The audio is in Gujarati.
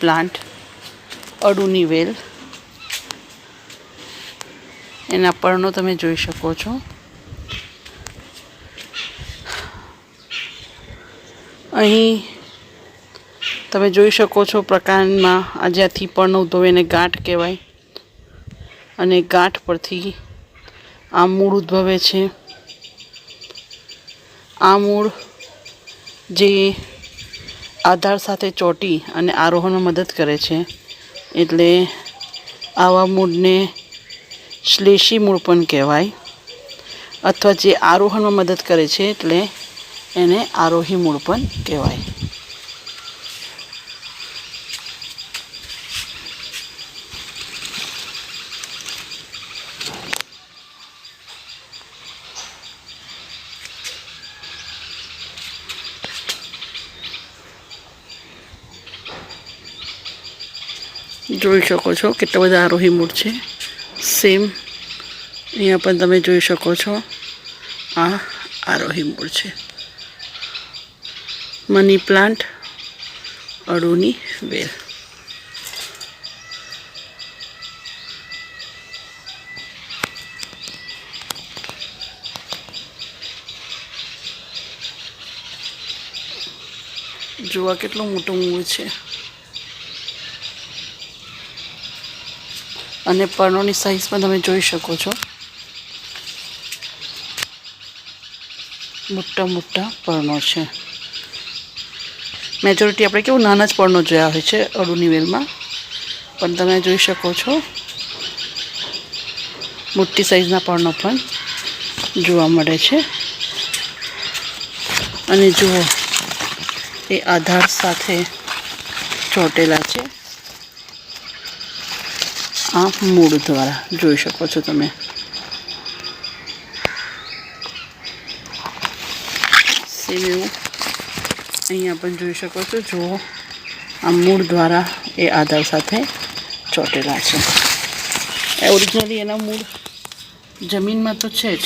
પ્લાન્ટ અડુની વેલ, એના પર્ણો તમે જોઈ શકો છો. અહીં તમે જોઈ શકો છો પ્રકારમાં આ જ્યાંથી પર્ણ ઉદ્ભવે એને ગાંઠ કહેવાય, અને ગાંઠ પરથી આ મૂળ ઉદ્ભવે છે. આ મૂળ જે આધાર સાથે ચોંટી અને આરોહણમાં મદદ કરે છે, એટલે આવા મૂળને શ્લેષી મૂળ પણ કહેવાય, અથવા જે આરોહણમાં મદદ કરે છે એટલે એને આરોહી મૂળ પણ કહેવાય. જોઈ શકો છો કેટલા બધા આરોહી મૂળ છે. સેમ અહીંયા પણ તમે જોઈ શકો છો આ આરોહી મૂળ છે. મની પ્લાન્ટ અડુની વેલ. જોવા કેટલું મોટું મૂળ છે, અને પર્ણોની સાઈઝ પણ તમે જોઈ શકો છો. મોટા મોટા પર્ણો છે. મેજોરિટી આપણે કેવું નાના જ પર્ણો જોયા હોય છે અડુની વેલમાં, પણ તમે જોઈ શકો છો મોટી સાઈઝના પર્ણો પણ જોવા મળે છે. અને જુઓ એ આધાર સાથે ચોંટેલા છે આ મૂળ દ્વારા, જોઈ શકો છો તમે. સેમ એવું અહીંયા પણ જોઈ શકો છો. જુઓ આ મૂળ દ્વારા એ આધાર સાથે ચોંટેલા છે. ઓરિજિનલી એના મૂળ જમીનમાં તો છે જ,